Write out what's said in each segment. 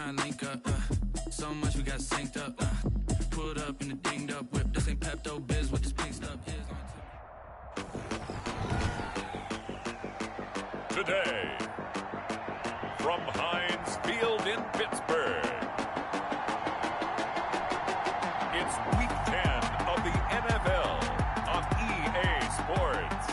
trying to link up. So much we got synced up. Pulled up in the dinged up whip. This ain't Pepto Biz with this pink stuff is on. Today, from Heinz Field in Pittsburgh, it's Week 10 of the NFL on EA Sports.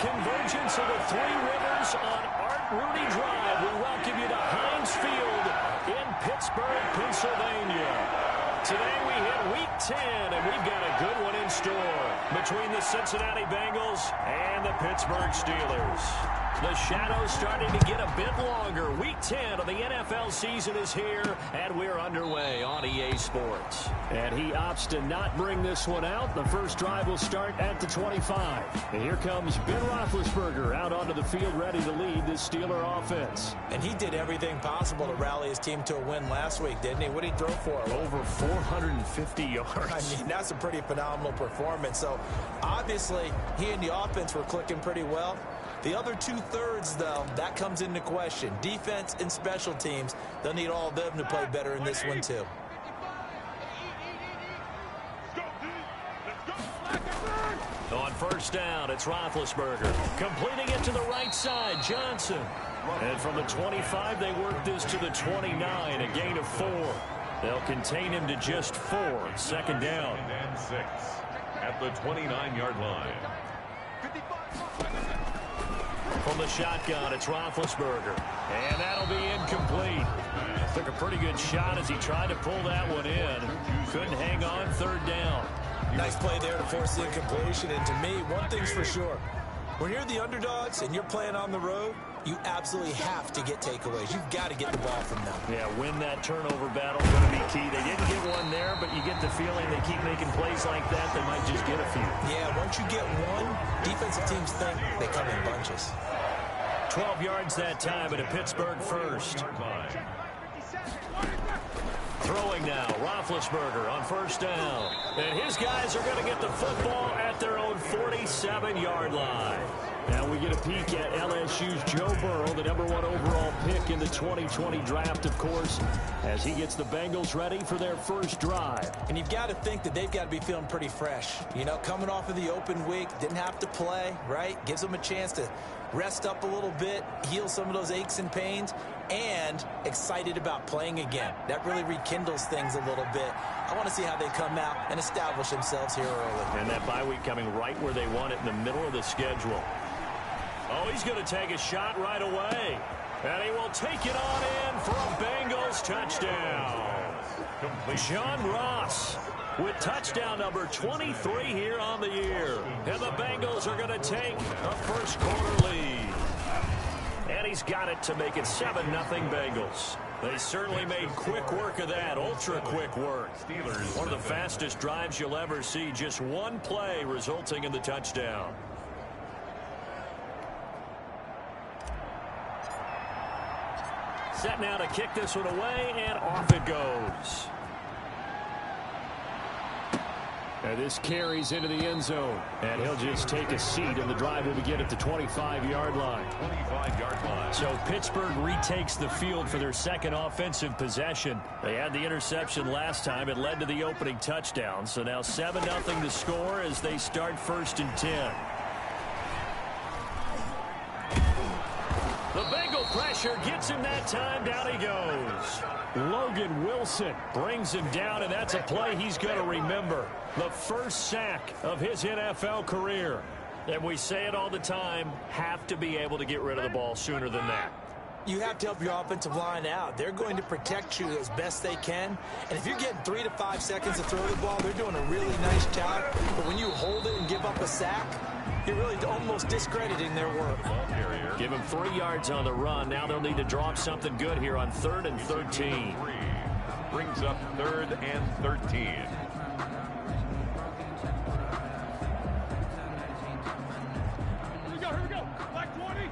convergence of the Three Rivers on Art Rooney Drive. We welcome you to Heinz Field in Pittsburgh, Pennsylvania. Today we hit Week 10, and we've got a good one in store between the Cincinnati Bengals and the Pittsburgh Steelers. The shadow's starting to get a bit longer. Week 10 of the NFL season is here, and we're underway on EA Sports. And he opts to not bring this one out. The first drive will start at the 25. And here comes Ben Roethlisberger out onto the field ready to lead this Steeler offense. And he did everything possible to rally his team to a win last week, didn't he? What did he throw for? Over 450 yards. I mean, that's a pretty phenomenal performance. So, obviously, he and the offense were clicking pretty well. The other two-thirds, though, that comes into question. Defense and special teams, they'll need all of them to play better in this one, too. On first down, it's Roethlisberger. Completing it to the right side, Johnson. And from the 25, they work this to the 29, a gain of 4. They'll contain him to just 4. Second down. And 6 at the 29-yard line. From the shotgun, it's Roethlisberger. And that'll be incomplete. Took a pretty good shot as he tried to pull that one in. Couldn't hang on, third down. Nice play there to force the incompletion. And to me, one thing's for sure. When you're the underdogs and you're playing on the road, you absolutely have to get takeaways. You've got to get the ball from them. Yeah, win that turnover battle is going to be key. They didn't get one there, but you get the feeling they keep making plays like that, they might just get a few. Yeah, once you get one, defensive teams think they come in bunches. 12 yards that time at a Pittsburgh first. Throwing now, Roethlisberger on first down. And his guys are going to get the football at their own 47-yard line. Now we get a peek at LSU's Joe Burrow, the #1 overall pick in the 2020 draft, of course, as he gets the Bengals ready for their first drive. And you've got to think that they've got to be feeling pretty fresh. You know, coming off of the open week, didn't have to play, right? Gives them a chance to rest up a little bit, heal some of those aches and pains, and excited about playing again. That really rekindles things a little bit. I want to see how they come out and establish themselves here early. And that bye week coming right where they want it, in the middle of the schedule. Oh, he's going to take a shot right away. And he will take it on in for a Bengals touchdown. John Ross with touchdown number 23 here on the year. And the Bengals are going to take a first quarter lead. And he's got it to make it 7-0 Bengals. They certainly made quick work of that, ultra-quick work. One of the fastest drives you'll ever see, just one play resulting in the touchdown. Set now to kick this one away, and off it goes. And this carries into the end zone. And he'll just take a seat, and the drive will begin at the 25-yard line. 25-yard line. So Pittsburgh retakes the field for their second offensive possession. They had the interception last time. It led to the opening touchdown. So now 7-0 to score as they start 1st and 10. The Bengal pressure gets him that time. Down he goes. Logan Wilson brings him down, and that's a play he's going to remember. The first sack of his NFL career. And we say it all the time, have to be able to get rid of the ball sooner than that. You have to help your offensive line out. They're going to protect you as best they can. And if you're getting 3 to 5 seconds to throw the ball, they're doing a really nice job. But when you hold it and give up a sack, you're really almost discrediting their work. Give them 3 yards on the run. Now they'll need to draw up something good here on 3rd and 13. Brings up 3rd and 13. Here we go. Black 20.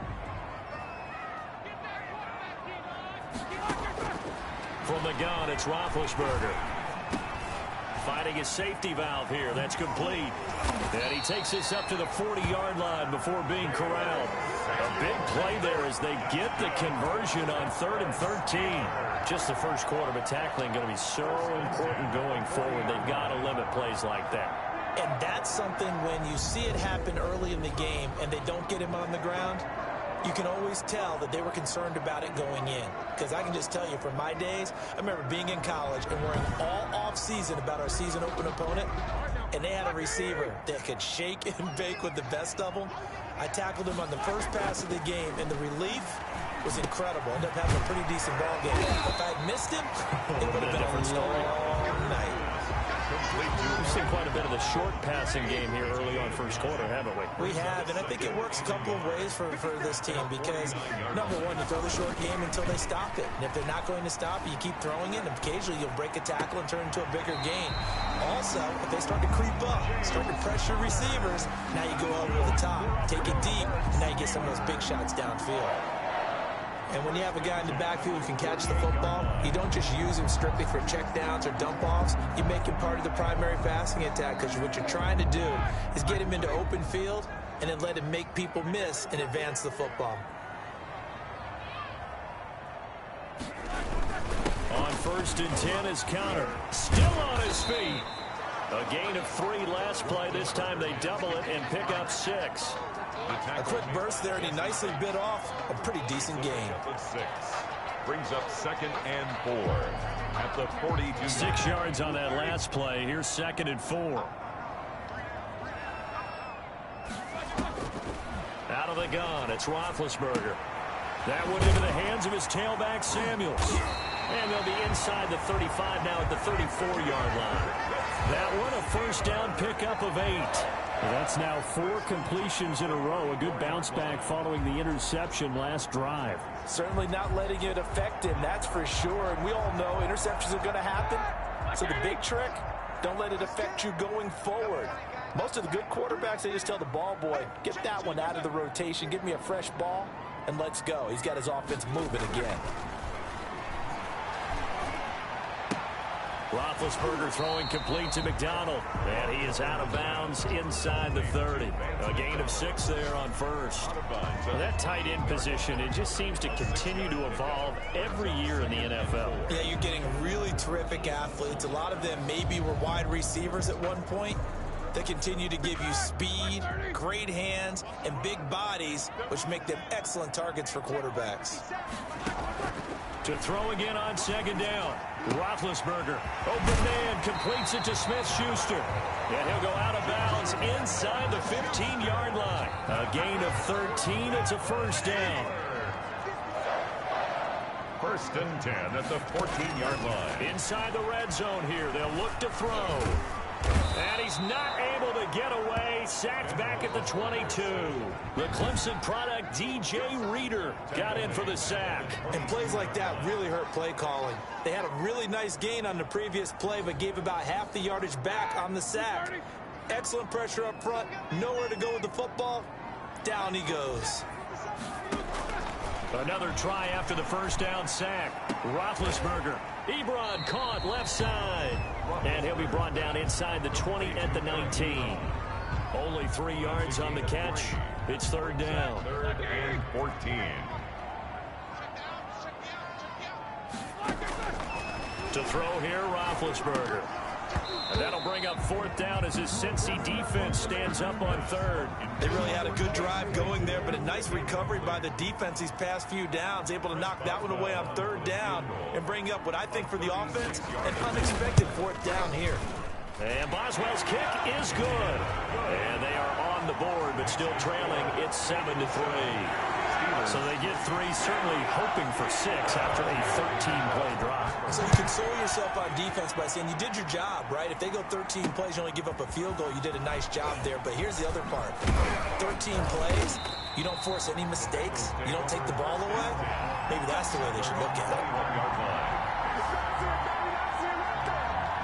From the gun, it's Roethlisberger. Fighting his safety valve here. That's complete. And he takes this up to the 40-yard line before being corralled. A big play there as they get the conversion on 3rd and 13. Just the first quarter, but tackling going to be so important going forward. They've got to limit plays like that. And that's something when you see it happen early in the game and they don't get him on the ground, you can always tell that they were concerned about it going in. Because I can just tell you from my days, I remember being in college and worrying all off season about our season open opponent. and they had a receiver that could shake and bake with the best of them. I tackled him on the first pass of the game, and the relief was incredible. Ended up having a pretty decent ball game. If I had missed him, it would have been a different story all night. We've seen quite a bit of the short passing game here early on first quarter, haven't we? We have, and I think it works a couple of ways for this team because, number one, you throw the short game until they stop it. And if they're not going to stop it, you keep throwing it, and occasionally you'll break a tackle and turn it into a bigger gain. Also, if they start to creep up, start to pressure receivers, now you go over the top, take it deep, and now you get some of those big shots downfield. And when you have a guy in the backfield who can catch the football, you don't just use him strictly for checkdowns or dump-offs. You make him part of the primary passing attack because what you're trying to do is get him into open field and then let him make people miss and advance the football. On 1st and 10 is Counter. Still on his feet. A gain of 3 last play. This time they double it and pick up 6. A quick burst there, and he nicely bit off a pretty decent gain. Brings up 2nd and 4 at the 42. 6 yards on that last play. Here's 2nd and 4. Out of the gun, it's Roethlisberger. That one into the hands of his tailback, Samuels. And they'll be inside the 35 now at the 34-yard line. That one, a first down pickup of 8. That's now 4 completions in a row. A good bounce back following the interception last drive. Certainly not letting it affect him, that's for sure. And we all know interceptions are going to happen. So the big trick, don't let it affect you going forward. Most of the good quarterbacks, they just tell the ball boy, get that one out of the rotation, give me a fresh ball, and let's go. He's got his offense moving again. Roethlisberger throwing complete to McDonald. And he is out of bounds inside the 30. A gain of 6 there on first. Well, that tight end position, it just seems to continue to evolve every year in the NFL. Yeah, you're getting really terrific athletes. A lot of them maybe were wide receivers at one point. They continue to give you speed, great hands, and big bodies, which make them excellent targets for quarterbacks. To throw again on 2nd down. Roethlisberger, open man, completes it to Smith-Schuster. And he'll go out of bounds inside the 15-yard line. A gain of 13. It's a first down. 1st and 10 at the 14-yard line. Inside the red zone here. They'll look to throw. And he's not able to get away. Sacked back at the 22. The Clemson product, DJ Reader, got in for the sack. And plays like that really hurt play calling. They had a really nice gain on the previous play, but gave about half the yardage back on the sack. Excellent pressure up front. Nowhere to go with the football. Down he goes. Another try after the first down sack. Roethlisberger. Ebron caught left side. And he'll be brought down inside the 20 at the 19. Only 3 yards on the catch. It's 3rd down. 3rd and 14. To throw here, Roethlisberger. And that'll bring up 4th down as his Cincy defense stands up on 3rd. They really had a good drive going there, but a nice recovery by the defense these past few downs, able to knock that one away on 3rd down and bring up what I think for the offense, an unexpected 4th down here. And Boswell's kick is good. And they are on the board, but still trailing. It's 7-3. So they get 3, certainly hoping for 6 after a 13-play drive. So you console yourself on defense by saying you did your job, right? If they go 13 plays, you only give up a field goal, you did a nice job there. But here's the other part. 13 plays, you don't force any mistakes, you don't take the ball away. Maybe that's the way they should look at it.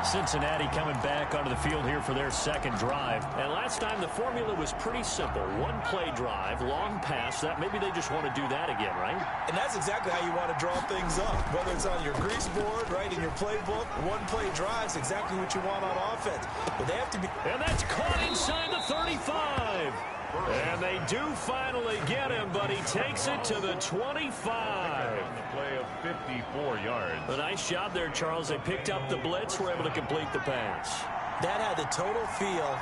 Cincinnati coming back onto the field here for their 2nd drive. And last time the formula was pretty simple. 1-play drive, long pass. That maybe they just want to do that again, right? And that's exactly how you want to draw things up. Whether it's on your grease board, right, in your playbook, 1-play drives, exactly what you want on offense. But they have to be... And that's caught inside the 35. And they do finally get him, but he takes it to the 25. The play of 54 yards. A nice job there, Charles. They picked up the blitz, were able to complete the pass. That had the total feel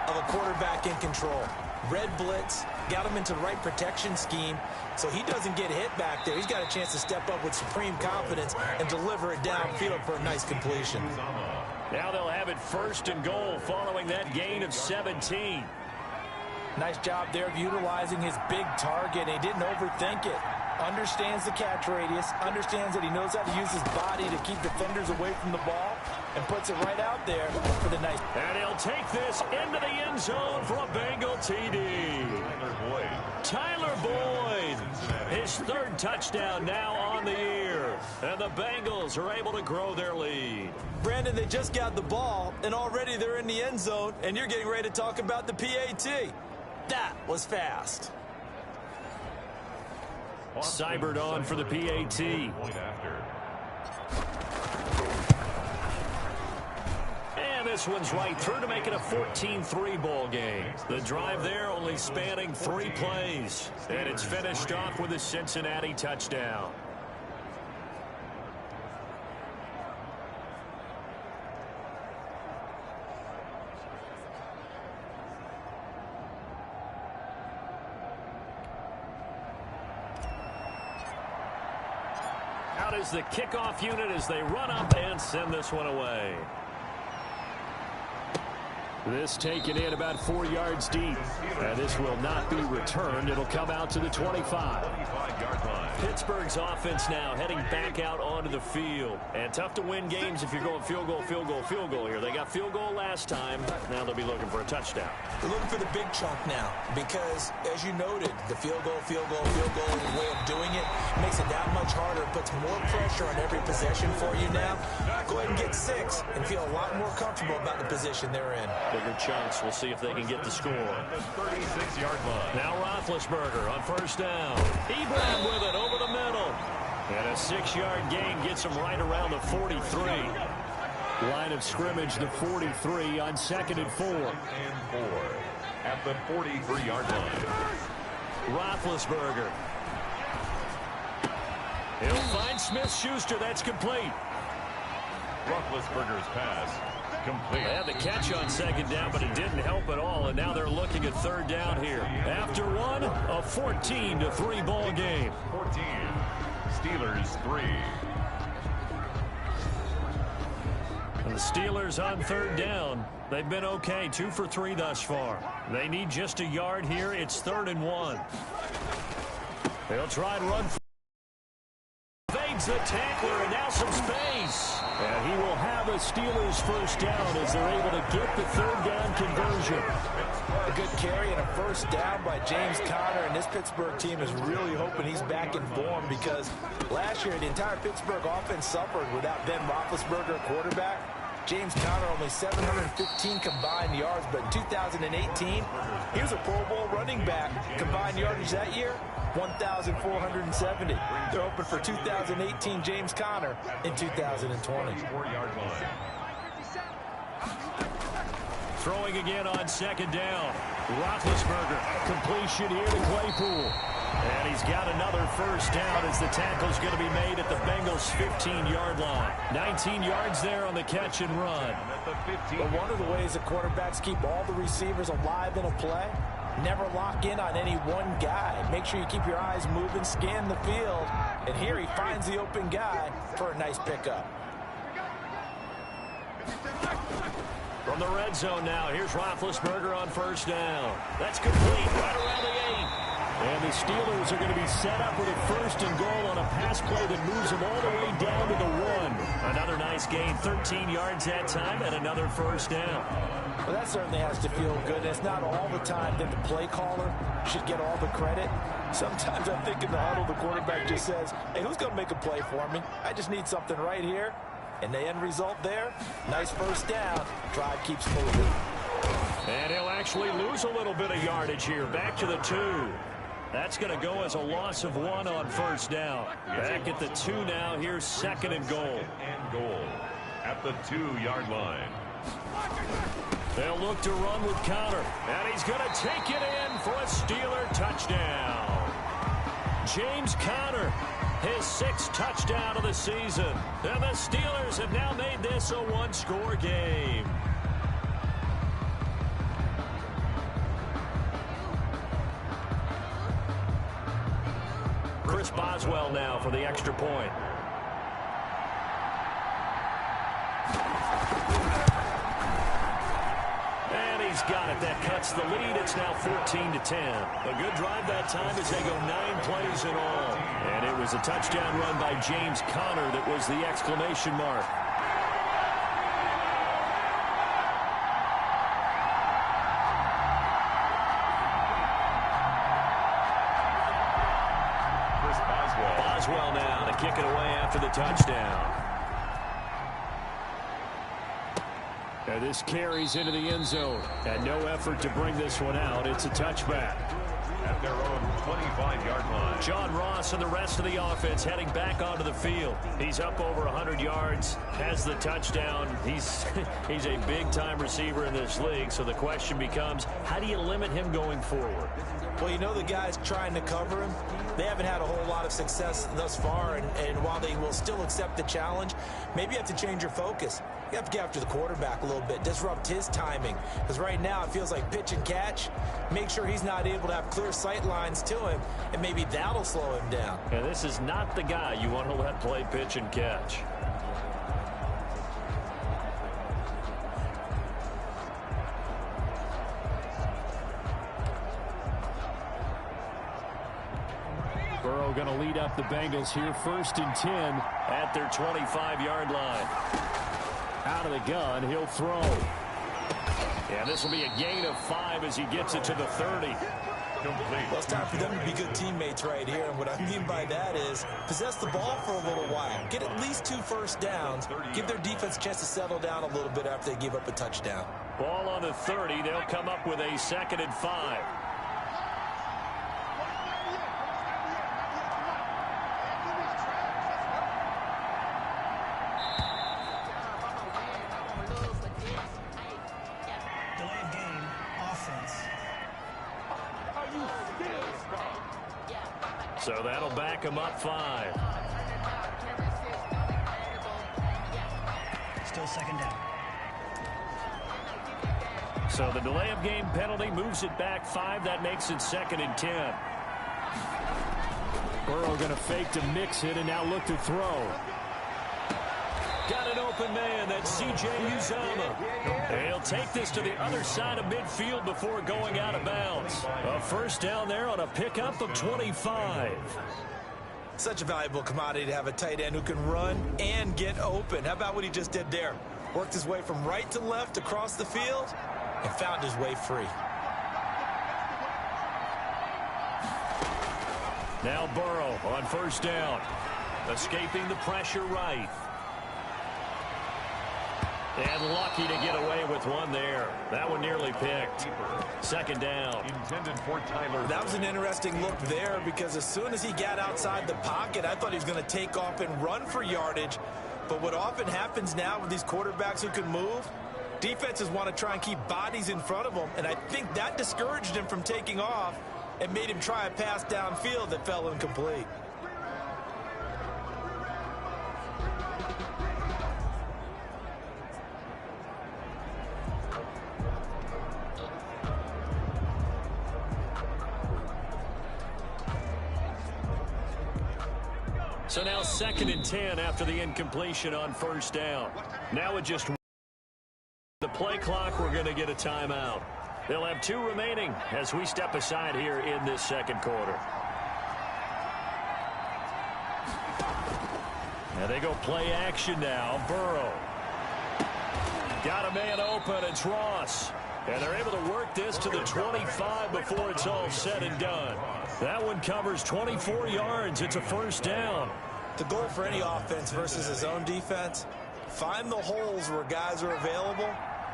of a quarterback in control. Red blitz, got him into the right protection scheme, so he doesn't get hit back there. He's got a chance to step up with supreme confidence and deliver it downfield for a nice completion. Now they'll have it first and goal following that gain of 17. Nice job there of utilizing his big target. He didn't overthink it. Understands the catch radius, understands that he knows how to use his body to keep defenders away from the ball, and puts it right out there for the nice. And he'll take this into the end zone for a Bengal TD. Tyler Boyd, his third touchdown now on the year. And the Bengals are able to grow their lead. Brandon, they just got the ball, and already they're in the end zone, and you're getting ready to talk about the PAT. That was fast. Seibert on for the PAT. And this one's right through to make it a 14-3 ball game. The drive there only spanning 3 plays. And it's finished off with a Cincinnati touchdown. Out is the kickoff unit as they run up and send this one away. This taken in about 4 yards deep. And this will not be returned. It'll come out to the 25. Pittsburgh's offense now heading back out onto the field. And tough to win games if you're going field goal, field goal, field goal here. They got field goal last time. Now they'll be looking for a touchdown. They're looking for the big chunk now because, as you noted, the field goal way of doing it makes it that much harder. It puts more pressure on every possession for you now. Go ahead and get 6 and feel a lot more comfortable about the position they're in. Bigger chunks. We'll see if they can get the score. The 36-yard line. Now Roethlisberger on first down. Ebron with it over the middle. And a 6-yard gain gets him right around the 43. Line of scrimmage, the 43 on 2nd and 4. And 4 at the 43-yard line. Roethlisberger. He'll find Smith-Schuster. That's complete. Roethlisberger's pass complete. They had the catch on 2nd down, but it didn't help at all, and now they're looking at 3rd down here. After one, a 14-3 ball game. 14. Steelers 3. And the Steelers on 3rd down. They've been okay, 2 for 3 thus far. They need just a yard here. It's 3rd and 1. They'll try and run. Evades the tackler, and now some space. And he will have a Steelers first down as they're able to get the 3rd down conversion. A good carry and a first down by James Conner, and this Pittsburgh team is really hoping he's back in form because last year the entire Pittsburgh offense suffered without Ben Roethlisberger at quarterback. James Conner only 715 combined yards, but in 2018, he was a Pro Bowl running back. Combined yardage that year, 1,470. They're hoping for 2018 James Conner in 2020. 4-yard line. Throwing again on 2nd down. Roethlisberger, completion here to Claypool. And he's got another first down as the tackle's going to be made at the Bengals' 15-yard line. 19 yards there on the catch and run. But one of the ways that quarterbacks keep all the receivers alive in a play, never lock in on any one guy. Make sure you keep your eyes moving, scan the field. And here he finds the open guy for a nice pickup. From the red zone now, here's Roethlisberger on first down. That's complete right around the 8. And the Steelers are going to be set up with a 1st and goal on a pass play that moves them all the way down to the 1. Another nice gain, 13 yards that time, and another first down. Well, that certainly has to feel good. It's not all the time that the play caller should get all the credit. Sometimes I think in the huddle, the quarterback just says, hey, who's going to make a play for me? I just need something right here. And the end result there, nice first down. Drive keeps moving. And he'll actually lose a little bit of yardage here. Back to the 2. That's going to go as a loss of 1 on first down. Back at the 2 now. Here's 2nd and goal. And goal at the 2-yard line. They'll look to run with Conner. And he's going to take it in for a Steeler touchdown. James Conner, his 6th touchdown of the season. And the Steelers have now made this a 1-score game. Chris Boswell now for the extra point. He's got it. That cuts the lead. It's now 14-10. A good drive that time as they go 9 plays in all. And it was a touchdown run by James Conner that was the exclamation mark. Boswell now to kick it away after the touchdown. And this carries into the end zone. And no effort to bring this one out. It's a touchback. At their own 25-yard line. John Ross and the rest of the offense heading back onto the field. He's up over 100 yards, has the touchdown. He's a big-time receiver in this league, so the question becomes, how do you limit him going forward? Well, you know the guys trying to cover him, they haven't had a whole lot of success thus far, and while they will still accept the challenge, maybe you have to change your focus. You have to get after the quarterback a little bit, disrupt his timing, because right now it feels like pitch and catch. Make sure he's not able to have clear sight lines to him, and maybe that'll slow him down. And this is not the guy you want to let play pitch and catch. Burrow going to lead up the Bengals here, 1st and 10 at their 25-yard line. Out of the gun, he'll throw. And this will be a gain of 5 as he gets it to the 30. Complete. Well, it's time for them to be good teammates right here, and what I mean by that is possess the ball for a little while. Get at least 2 first downs. Give their defense a chance to settle down a little bit after they give up a touchdown. Ball on the 30. They'll come up with a 2nd and 5. So that'll back him up 5. Still 2nd down. So the delay of game penalty moves it back 5. That makes it 2nd and 10. Burrow going to fake to mix it and now look to throw. Got an open man. That's C.J. Uzomah. He'll take this to the other side of midfield before going out of bounds. A first down there on a pickup of 25. Such a valuable commodity to have a tight end who can run and get open. How about what he just did there? Worked his way from right to left across the field and found his way free. Now Burrow on first down. Escaping the pressure right. And lucky to get away with one there. That one nearly picked. 2nd down. Intended for Tyler. That was an interesting look there because as soon as he got outside the pocket, I thought he was going to take off and run for yardage. But what often happens now with these quarterbacks who can move, defenses want to try and keep bodies in front of them. And I think that discouraged him from taking off and made him try a pass downfield that fell incomplete. So now 2nd and 10 after the incompletion on first down. Now with just the play clock, we're going to get a timeout. They'll have 2 remaining as we step aside here in this 2nd quarter. Now they go play action now. Burrow. Got a man open. It's Ross. And they're able to work this to the 25 before it's all said and done. That one covers 24 yards. It's a first down. The goal for any offense versus his own defense, find the holes where guys are available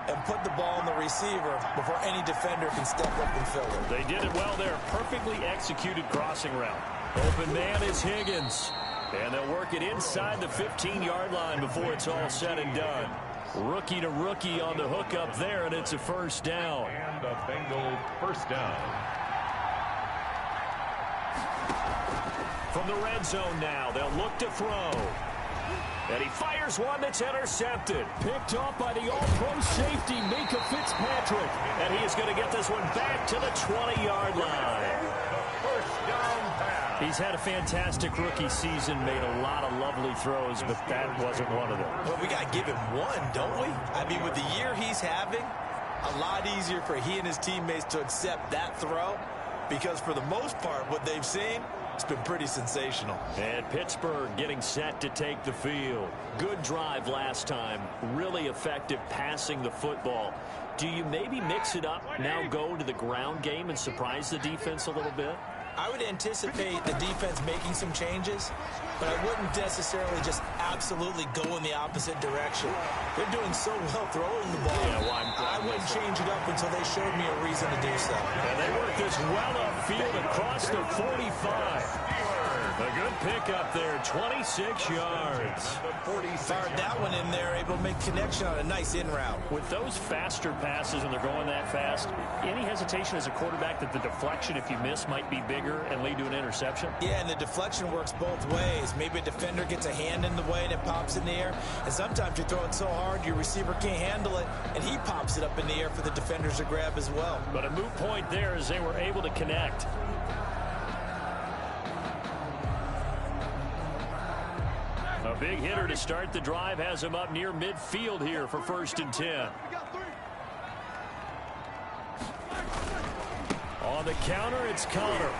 and put the ball in the receiver before any defender can step up and fill it. They did it well there. Perfectly executed crossing route. Open man is Higgins. And they'll work it inside the 15-yard line before it's all said and done. Rookie to rookie on the hook up there, and it's a first down. And a Bengal first down. From the red zone now, they'll look to throw. And he fires one that's intercepted. Picked off by the all-pro safety, Minkah Fitzpatrick. And he is going to get this one back to the 20-yard line. First down pass. He's had a fantastic rookie season, made a lot of lovely throws, but that wasn't one of them. Well, we got to give him one, don't we? I mean, with the year he's having, a lot easier for he and his teammates to accept that throw because for the most part, what they've seen, it's been pretty sensational. And Pittsburgh getting set to take the field. Good drive last time. Really effective passing the football. Do you maybe mix it up, now go to the ground game and surprise the defense a little bit? I would anticipate the defense making some changes, but I wouldn't necessarily just absolutely go in the opposite direction. They're doing so well throwing the ball. Yeah, well, I wouldn't change it up until they showed me a reason to do so. And they work this well upfield across the 45. A good pickup there, 26 yards. Fired that one in there, able to make connection on a nice in route. With those faster passes and they're going that fast, any hesitation as a quarterback that the deflection, if you miss, might be bigger and lead to an interception? Yeah, and the deflection works both ways. Maybe a defender gets a hand in the way and it pops in the air. And sometimes you throw it so hard your receiver can't handle it, and he pops it up in the air for the defenders to grab as well. But a moot point there as they were able to connect. A big hitter to start the drive has him up near midfield here for 1st and 10. On the counter, it's Connor.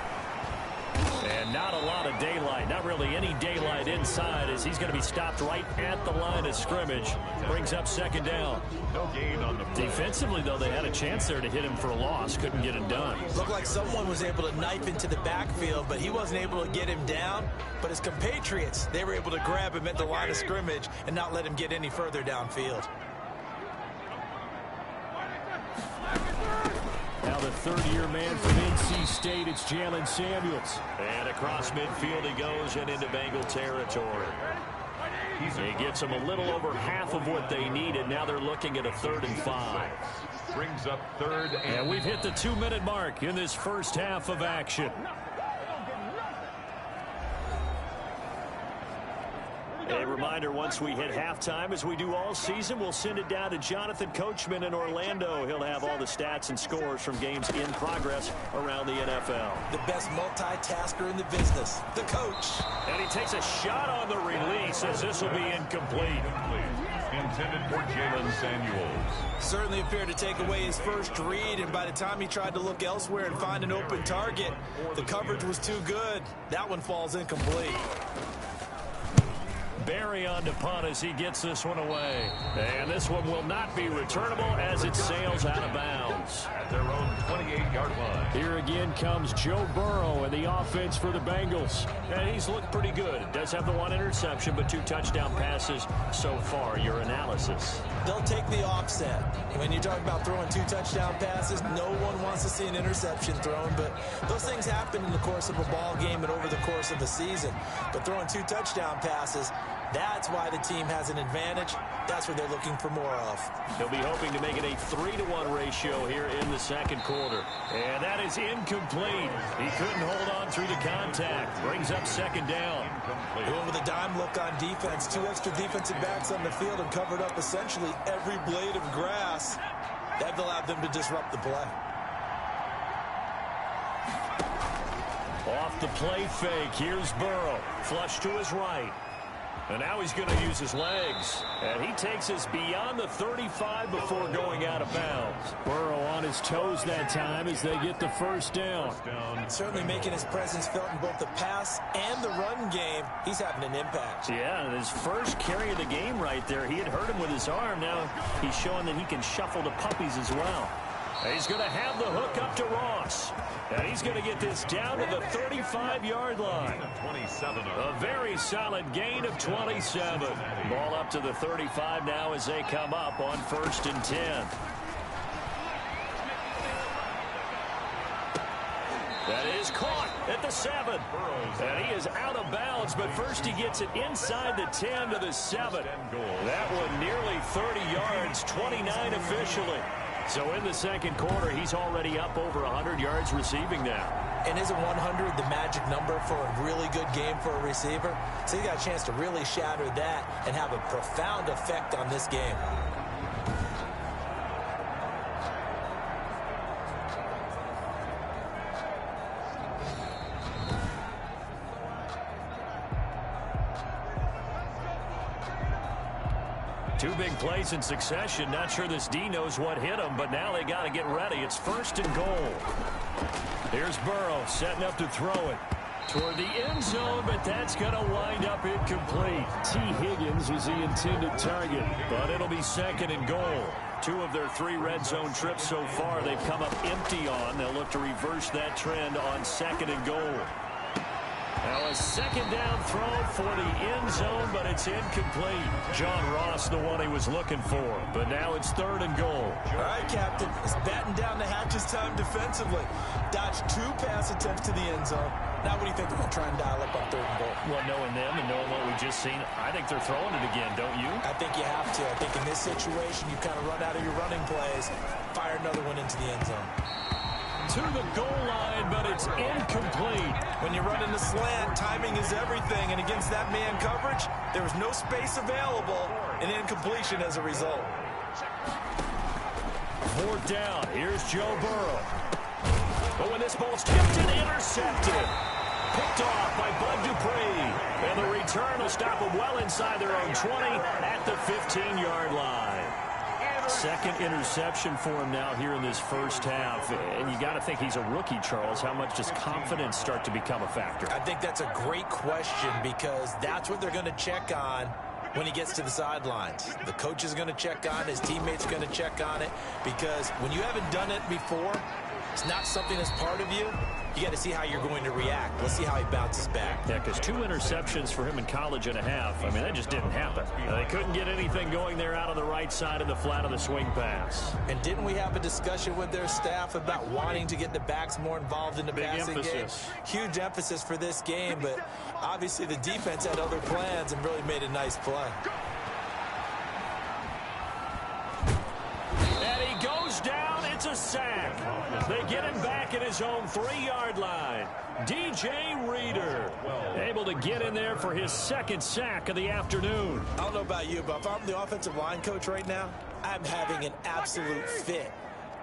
And not a lot of daylight, not really any daylight inside as he's going to be stopped right at the line of scrimmage. Brings up 2nd down. No gain on the play. Defensively, though, they had a chance there to hit him for a loss. Couldn't get it done. Looked like someone was able to knife into the backfield, but he wasn't able to get him down. But his compatriots, they were able to grab him at the line of scrimmage and not let him get any further downfield. Now the third-year man from NC State, it's Jalen Samuels. And across midfield he goes and into Bengal territory. He gets them a little over half of what they needed. Now they're looking at a 3rd and 5. Brings up 3rd and we've hit the 2-minute mark in this first half of action. A reminder, once we hit halftime, as we do all season, we'll send it down to Jonathan Coachman in Orlando. He'll have all the stats and scores from games in progress around the NFL. The best multitasker in the business, the coach. And he takes a shot on the release as this will be incomplete. Intended for Jalen Samuels. Certainly appeared to take away his first read, and by the time he tried to look elsewhere and find an open target, the coverage was too good. That one falls incomplete. Barry on to punt as he gets this one away. And this one will not be returnable as it sails out of bounds. At their own 28-yard line. Here again comes Joe Burrow and the offense for the Bengals. And he's looked pretty good. Does have the 1 interception, but 2 touchdown passes so far. Your analysis? They'll take the offset. When you talk about throwing 2 touchdown passes, no one wants to see an interception thrown, but those things happen in the course of a ball game and over the course of the season. But throwing 2 touchdown passes, that's why the team has an advantage. That's what they're looking for more of. They'll be hoping to make it a 3-to-1 ratio here in the second quarter. And that is incomplete. He couldn't hold on through the contact. Brings up 2nd down. Going with a dime look on defense. 2 extra defensive backs on the field and covered up essentially every blade of grass. That allowed them to disrupt the play. Off the play fake. Here's Burrow. Flush to his right. And now he's going to use his legs. And he takes us beyond the 35 before going out of bounds. Burrow on his toes that time as they get the 1st down. Certainly making his presence felt in both the pass and the run game. He's having an impact. Yeah, and his first carry of the game right there, he had hurt him with his arm. Now he's showing that he can shuffle the puppies as well. And he's going to have the hook up to Ross. And he's going to get this down to the 35-yard line. A very solid gain of 27. Ball up to the 35 now as they come up on 1st and 10. That is caught at the 7. And he is out of bounds, but first he gets it inside the 10 to the 7. That one nearly 30 yards, 29 officially. So in the second quarter, he's already up over 100 yards receiving now. And isn't 100 the magic number for a really good game for a receiver? So he got a chance to really shatter that and have a profound effect on this game. Two big plays in succession. Not sure this D knows what hit him, but now they got to get ready. It's 1st and goal. Here's Burrow setting up to throw it toward the end zone, but that's going to wind up incomplete. T. Higgins was the intended target, but it'll be 2nd and goal. 2 of their 3 red zone trips so far they've come up empty on. They'll look to reverse that trend on 2nd and goal. Now a 2nd down throw for the end zone, but it's incomplete. John Ross, the one he was looking for, but now it's 3rd and goal. All right, Captain. It's batten down the hatches time defensively. Dodged 2 pass attempts to the end zone. Now what do you think they're going to try and dial up on 3rd and goal? Well, knowing them and knowing what we just seen, I think they're throwing it again, don't you? I think you have to. I think in this situation, you kind of run out of your running plays, fire another one into the end zone. To the goal line, but it's incomplete. When you're running the slant, timing is everything, and against that man coverage, there was no space available, and incompletion as a result. 4th down. Here's Joe Burrow. But when this ball's tipped and intercepted, picked off by Bud Dupree, and the return will stop them well inside their own 20 at the 15-yard line. 2nd interception for him now here in this first half. And you got to think he's a rookie, Charles. How much does confidence start to become a factor? I think that's a great question because that's what they're going to check on when he gets to the sidelines. The coach is going to check on it. His teammates are going to check on it because when you haven't done it before, it's not something that's part of you. You got to see how you're going to react. Let's see how he bounces back. Yeah, because 2 interceptions for him in college and a half. I mean, that just didn't happen. They couldn't get anything going there out on the right side of the flat of the swing pass. And didn't we have a discussion with their staff about wanting to get the backs more involved in the passing game? Huge emphasis for this game, but obviously the defense had other plans and really made a nice play. And he goes down. It's a sack. They get him back at his own 3-yard line. DJ Reader able to get in there for his 2nd sack of the afternoon. I don't know about you, but if I'm the offensive line coach right now, I'm having an absolute fit.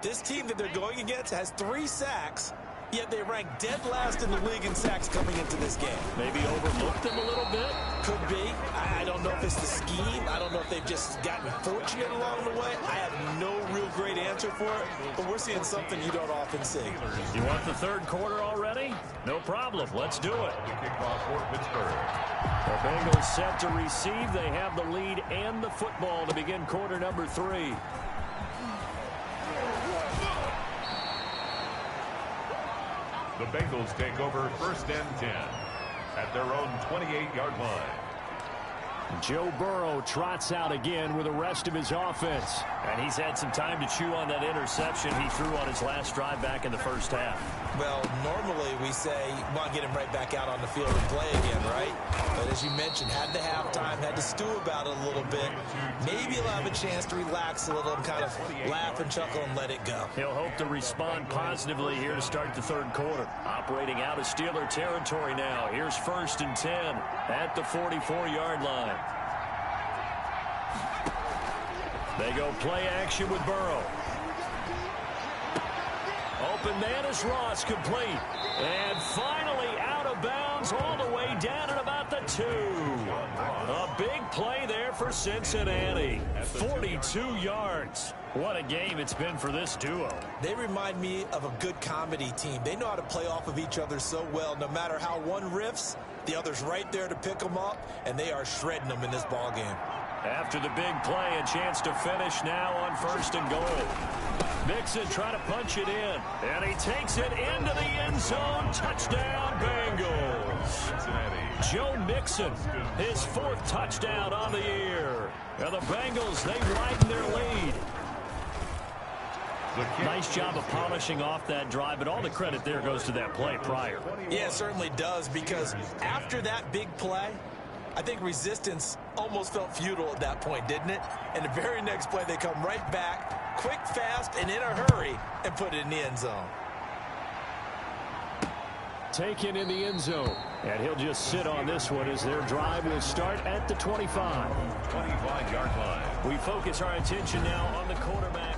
This team that they're going against has 3 sacks, yet they rank dead last in the league in sacks coming into this game. Maybe overlooked them a little bit? Could be. I don't know if it's the scheme. I don't know if they've just gotten fortunate along the way. I have no real great answer for it, but we're seeing something you don't often see. You want the 3rd quarter already? No problem. Let's do it. The Bengals set to receive. They have the lead and the football to begin quarter number 3. The Bengals take over 1st and 10 at their own 28-yard line. Joe Burrow trots out again with the rest of his offense. And he's had some time to chew on that interception he threw on his last drive back in the first half. Well, normally we say, well, get him right back out on the field and play again, right? But as you mentioned, had the halftime, had to stew about it a little bit. Maybe he'll have a chance to relax a little and kind of laugh and chuckle and let it go. He'll hope to respond positively here to start the 3rd quarter. Operating out of Steeler territory now. Here's 1st and 10 at the 44-yard line. They go play action with Burrow. Open man is Ross, complete. And finally out of bounds all the way down at about the 2. A big play there for Cincinnati. 42 yards. What a game it's been for this duo. They remind me of a good comedy team. They know how to play off of each other so well. No matter how one riffs, the other's right there to pick them up, and they are shredding them in this ball game. After the big play, a chance to finish now on 1st and goal. Mixon trying to punch it in, and he takes it into the end zone. Touchdown, Bengals. Joe Mixon, his 4th touchdown on the year. And the Bengals, they widen their lead. Nice job of polishing off that drive, but all the credit there goes to that play prior. Yeah, it certainly does, because after that big play, I think resistance almost felt futile at that point, didn't it? And the very next play, they come right back, quick, fast, and in a hurry, and put it in the end zone. Taken in the end zone. And he'll just sit on this one as their drive will start at the 25. 25-yard line. We focus our attention now on the quarterback.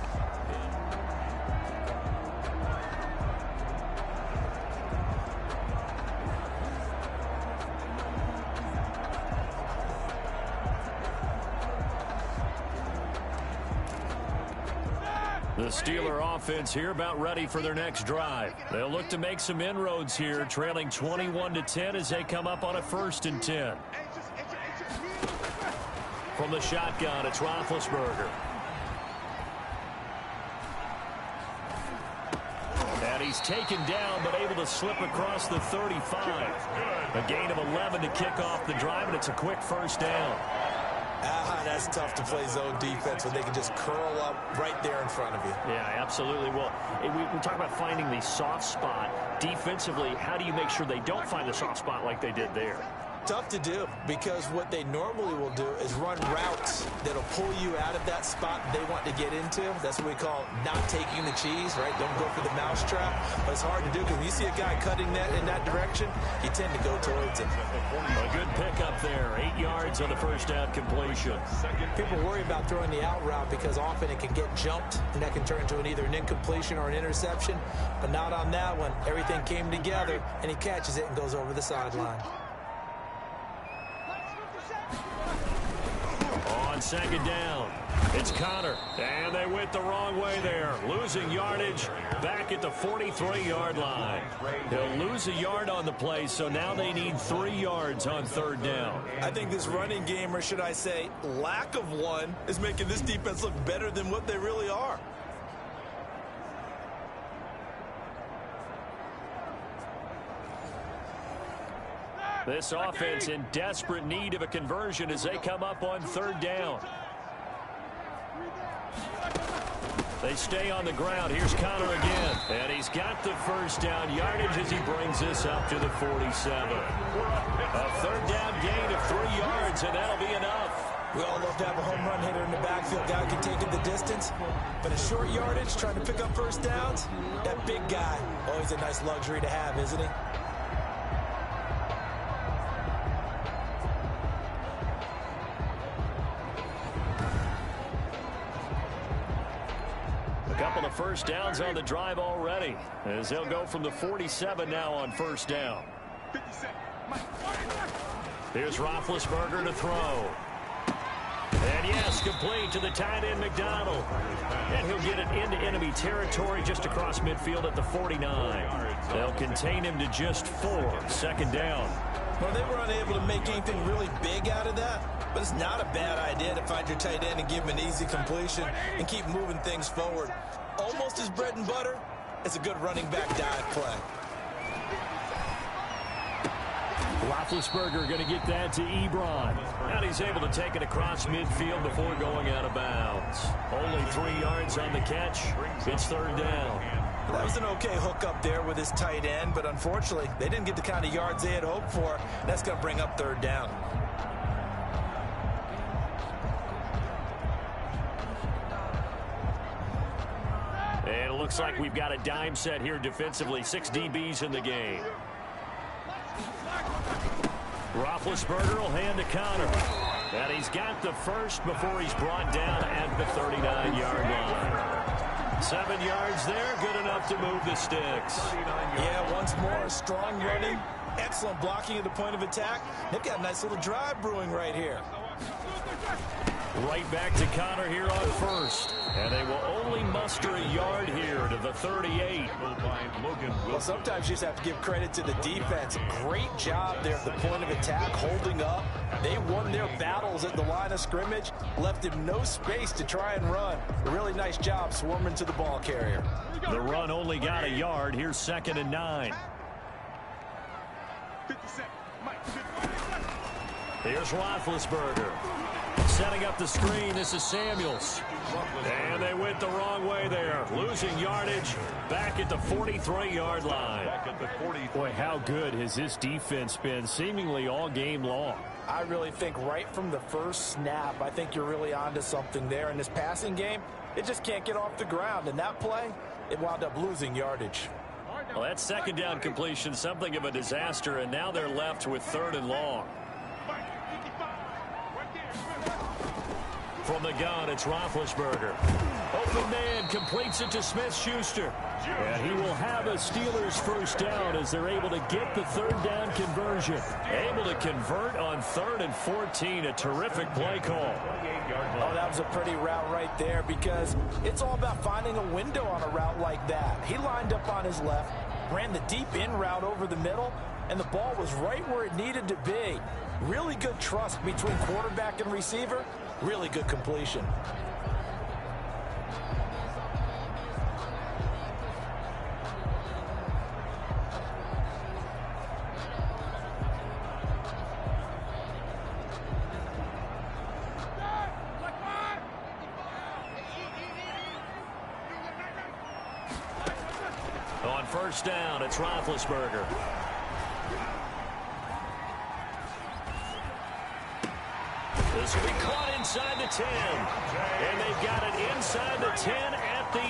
The Steeler offense here about ready for their next drive. They'll look to make some inroads here, trailing 21-10 as they come up on a 1st and 10. From the shotgun, it's Roethlisberger. And he's taken down, but able to slip across the 35. A gain of 11 to kick off the drive, and it's a quick 1st down. That's tough to play zone defense when they can just curl up right there in front of you. Yeah, absolutely. Well, we talk about finding the soft spot. Defensively, how do you make sure they don't find the soft spot like they did there? Tough to do, because what they normally will do is run routes that'll pull you out of that spot they want to get into. That's what we call not taking the cheese, right? Don't go for the mousetrap. But it's hard to do, because when you see a guy cutting that in that direction, you tend to go towards him. A good pickup there. 8 yards on the 1st down completion. People worry about throwing the out route because often it can get jumped, and that can turn into either an incompletion or an interception. But not on that one. Everything came together, and he catches it and goes over the sideline. On 2nd down, it's Connor, and they went the wrong way there, losing yardage back at the 43-yard line. They'll lose a yard on the play, so now they need 3 yards on 3rd down. I think this running game, or should I say lack of one, is making this defense look better than what they really are. This offense in desperate need of a conversion as they come up on 3rd down. They stay on the ground. Here's Connor again. And he's got the 1st down yardage as he brings this up to the 47. A 3rd down gain of 3 yards, and that'll be enough. We all love to have a home run hitter in the backfield. Guy can take it the distance. But a short yardage, trying to pick up 1st downs, that big guy, always a nice luxury to have, isn't he? A couple of 1st downs on the drive already, as they'll go from the 47 now on 1st down. Here's Roethlisberger to throw. And yes, complete to the tight end McDonald. And he'll get it into enemy territory just across midfield at the 49. They'll contain him to just 4. 2nd down. Well, they were unable to make anything really big out of that, but it's not a bad idea to find your tight end and give him an easy completion and keep moving things forward. Almost his bread and butter. It's a good running back dive play. Roethlisberger going to get that to Ebron. And he's able to take it across midfield before going out of bounds. Only 3 yards on the catch. It's 3rd down. That was an okay hook up there with his tight end, but unfortunately, they didn't get the kind of yards they had hoped for. That's going to bring up 3rd down. And it looks like we've got a dime set here defensively. 6 DBs in the game. Roethlisberger will hand to Connor. And he's got the 1st before he's brought down at the 39-yard line. 7 yards there, good enough to move the sticks. Yeah, once more, strong running, excellent blocking at the point of attack. They've got a nice little drive brewing right here. Right back to Connor here on 1st. And they will only muster a yard here to the 38. Well, sometimes you just have to give credit to the defense. Great job there at the point of attack, holding up. They won their battles at the line of scrimmage, left him no space to try and run. A really nice job swarming to the ball carrier. The run only got a yard. Here's 2nd and 9. Here's Roethlisberger. Setting up the screen, this is Samuels. And they went the wrong way there. Losing yardage back at the 43-yard line. Boy, how good has this defense been seemingly all game long? I really think right from the first snap, I think you're really onto something there. In this passing game, it just can't get off the ground. And that play, it wound up losing yardage. Well, that 2nd down completion, something of a disaster, and now they're left with 3rd and long. From the gun, it's Roethlisberger. Open man, completes it to Smith-Schuster. And he will have a Steelers first down as they're able to get the third down conversion. Able to convert on 3rd and 14. A terrific play call. Oh, that was a pretty route right there because it's all about finding a window on a route like that. He lined up on his left, ran the deep in route over the middle, and the ball was right where it needed to be. Really good trust between quarterback and receiver. Really good completion. On first down, it's Roethlisberger. This will be caught inside the 10. And they've got it inside the 10 at the 8.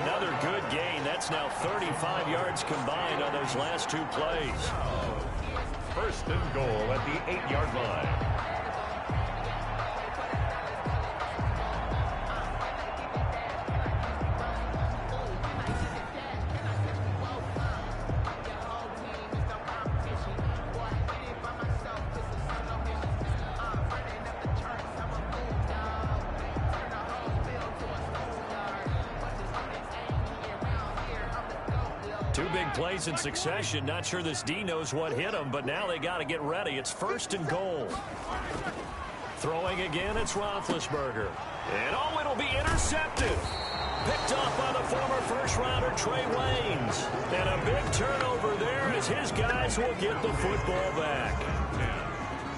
Another good gain. That's now 35 yards combined on those last 2 plays. First and goal at the 8-yard line. Two big plays in succession. Not sure this D knows what hit him, but now they got to get ready. It's first and goal. Throwing again, it's Roethlisberger. And oh, it'll be intercepted. Picked off by the former first-rounder Trey Waynes. And a big turnover there as his guys will get the football back.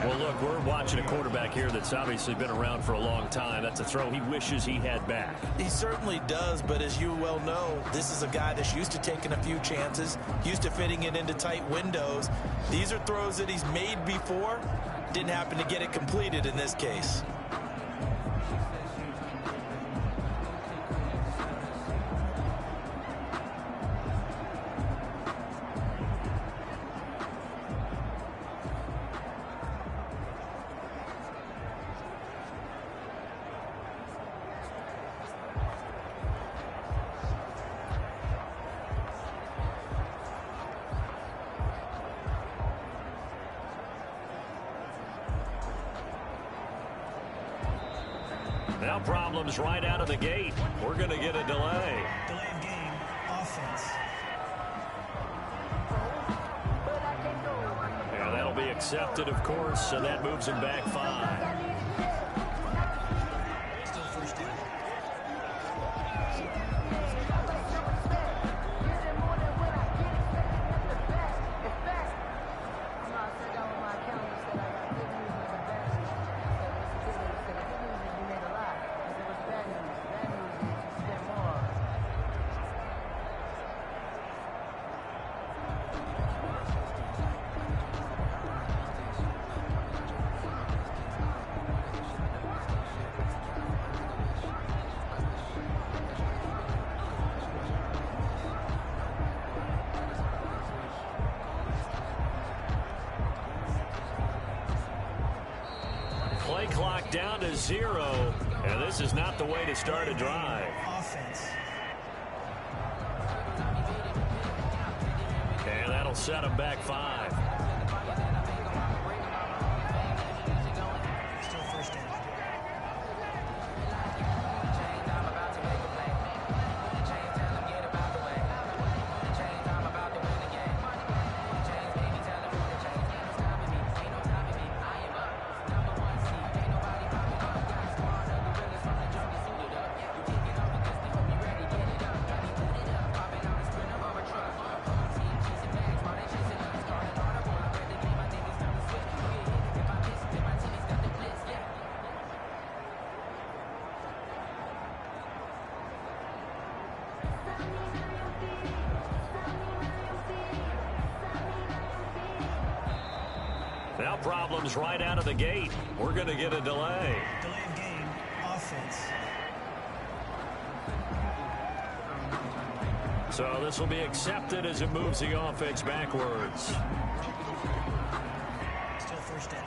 Well, look, we're watching a quarterback here that's obviously been around for a long time. That's a throw he wishes he had back. He certainly does, but as you well know, this is a guy that's used to taking a few chances, used to fitting it into tight windows. These are throws that he's made before. Didn't happen to get it completed in this case. Now problems right out of the gate. We're going to get a delay. Delay of game, offense. Yeah, that'll be accepted, of course, so that moves him back 5. Still first down. Play clock down to 0, and this is not the way to start a drive. Offense. And that'll set him back 5. Still first down. Now problems right out of the gate. We're going to get a delay. Delay of game, offense. So this will be accepted as it moves the offense backwards. Still first down.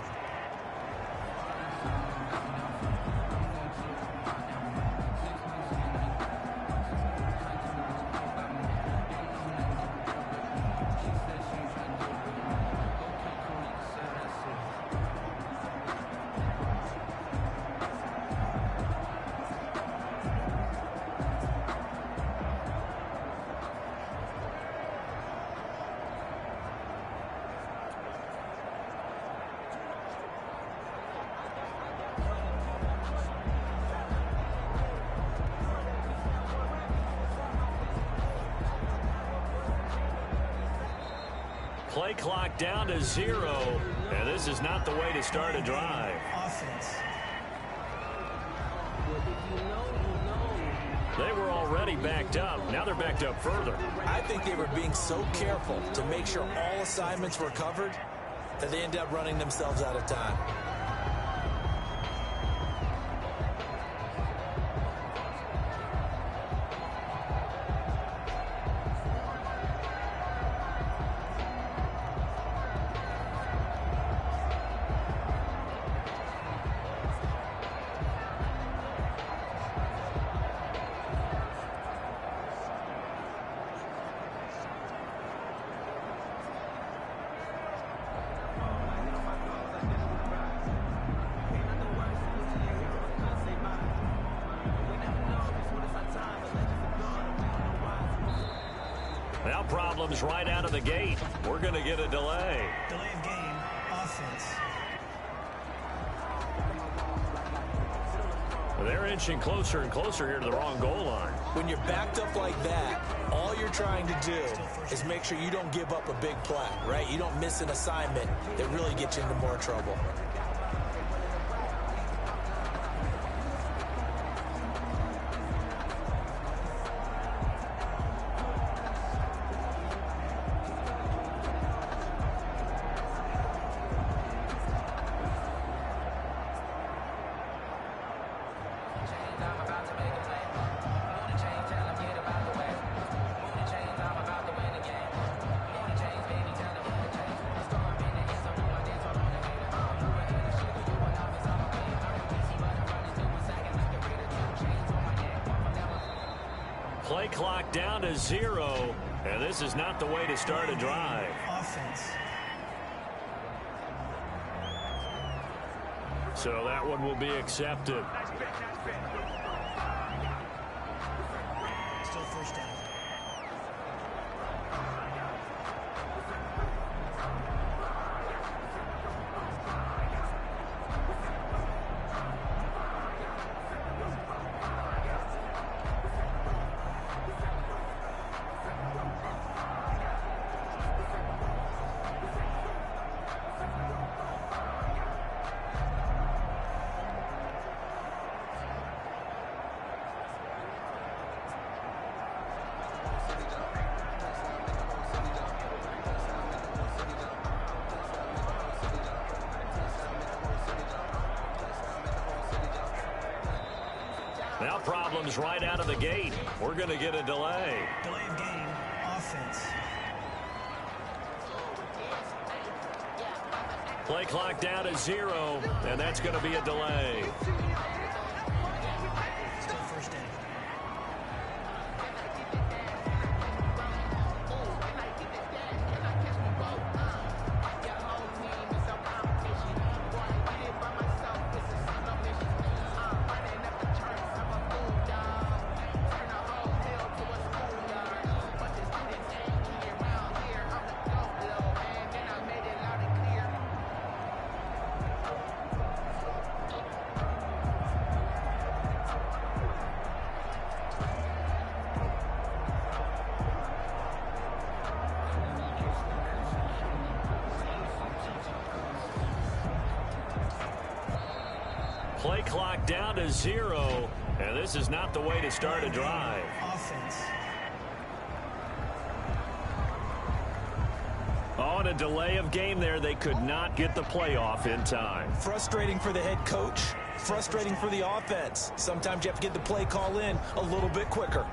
Play clock down to 0, and this is not the way to start a drive. Offense. They were already backed up. Now they're backed up further. I think they were being so careful to make sure all assignments were covered that they ended up running themselves out of time. Now problems right out of the gate. We're going to get a delay. Delay of game. Offense. They're inching closer and closer here to the wrong goal line. When you're backed up like that, all you're trying to do is make sure you don't give up a big play, right? You don't miss an assignment that really gets you into more trouble. Play clock down to 0, and this is not the way to start a drive. Offense. So that one will be accepted. Still first down. Now problems right out of the gate. We're going to get a delay. Delay of game. Offense. Play clock down to 0, and that's going to be a delay. Still first down. Play clock down to 0, and this is not the way to start a drive. Offense. On a delay of game there, they could not get the playoff in time. Frustrating for the head coach, frustrating for the offense. Sometimes you have to get the play call in a little bit quicker.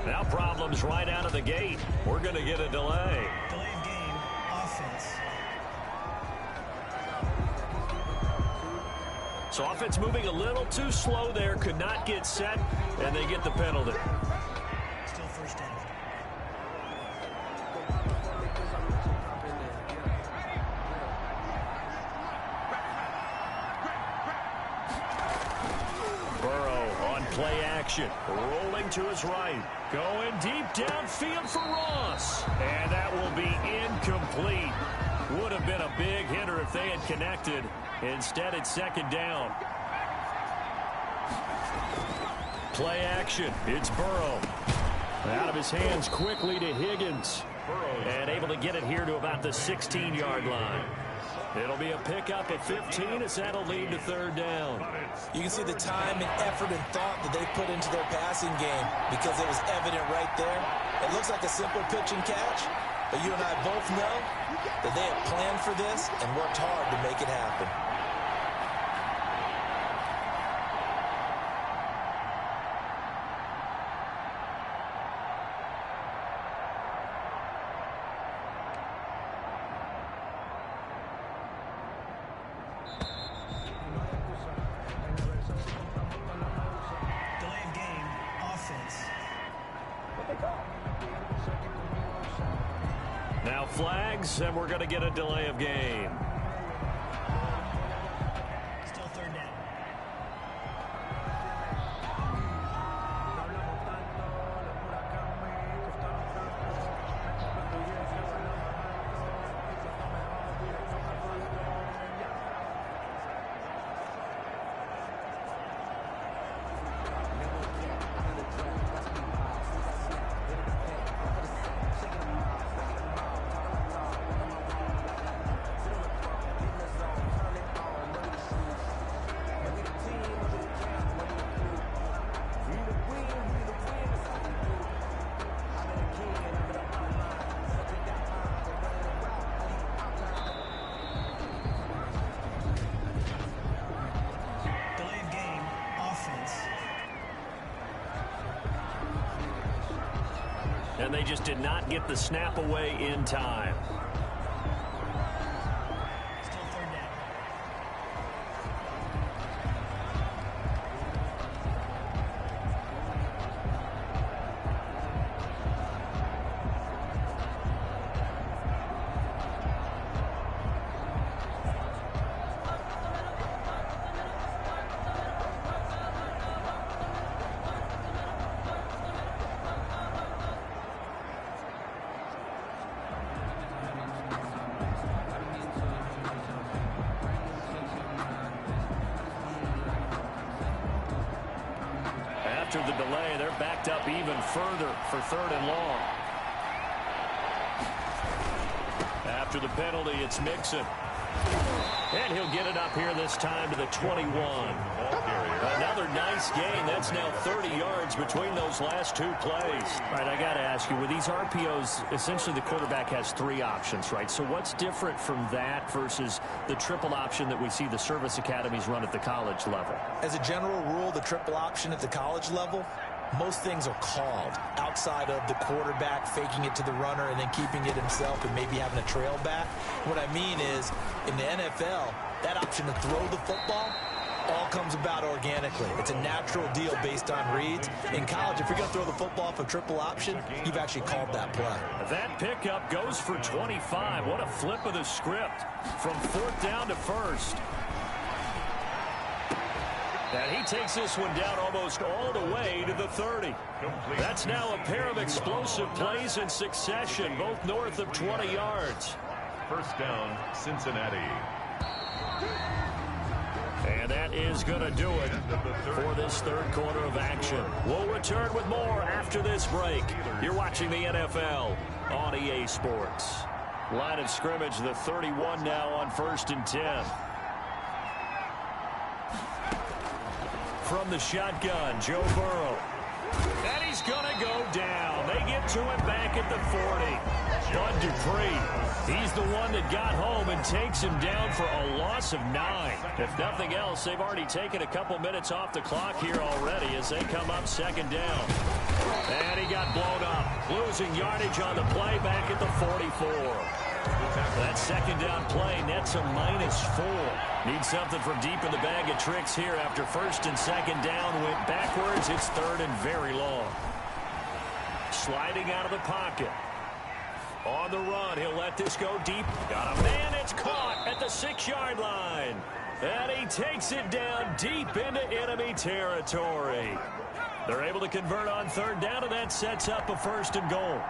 Now problems right out of the gate. We're going to get a delay. Delay of game. Offense. So offense moving a little too slow there, could not get set, and they get the penalty. Still first down. Burrow on play action, rolling to his right, going deep downfield for Ross, and that will be incomplete. Would have been a big hitter if they had connected. Instead, it's second down. Play action. It's Burrow. Out of his hands quickly to Higgins. And able to get it here to about the 16-yard line. It'll be a pickup of 15 as that'll lead to third down. You can see the time and effort and thought that they put into their passing game because it was evident right there. It looks like a simple pitch and catch, but you and I both know that they had planned for this and worked hard to make it happen. Delay of game, offense. Now flags, and we're going to get a delay of game. Still third down. Delay of game, offense. And they just did not get the snap away in time. Still third down. After the delay, they're backed up even further for third and long. After the penalty, it's Mixon. And he'll get it up here this time to the 21. Another nice gain. That's now 30 yards between those last two plays. All right, I got to ask you, with these RPOs, essentially the quarterback has three options, right? So what's different from that versus the triple option that we see the service academies run at the college level? As a general rule, the triple option at the college level, most things are called outside of the quarterback faking it to the runner and then keeping it himself and maybe having a trail back. What I mean is, in the NFL, that option to throw the football all comes about organically. It's a natural deal based on reads. In college, if you're going to throw the football for triple option, you've actually called that play. That pickup goes for 25. What a flip of the script from fourth down to first. And he takes this one down almost all the way to the 30. That's now a pair of explosive plays in succession, both north of 20 yards. First down, Cincinnati. And that is going to do it for this third quarter of action. We'll return with more after this break. You're watching the NFL on EA Sports. Line of scrimmage, the 31 now on 1st and 10. From the shotgun, Joe Burrow. And he's going to go down. They get to him back at the 40. Bud Dupree, he's the one that got home and takes him down for a loss of 9. If nothing else, they've already taken a couple minutes off the clock here already as they come up second down. And he got blown up, losing yardage on the play back at the 44. That second down play nets a -4. Need something from deep in the bag of tricks here after first and second down went backwards. It's third and very long. Sliding out of the pocket. On the run, he'll let this go deep. Got a man, it's caught at the 6-yard line. And he takes it down deep into enemy territory. They're able to convert on third down, and that sets up a first and goal.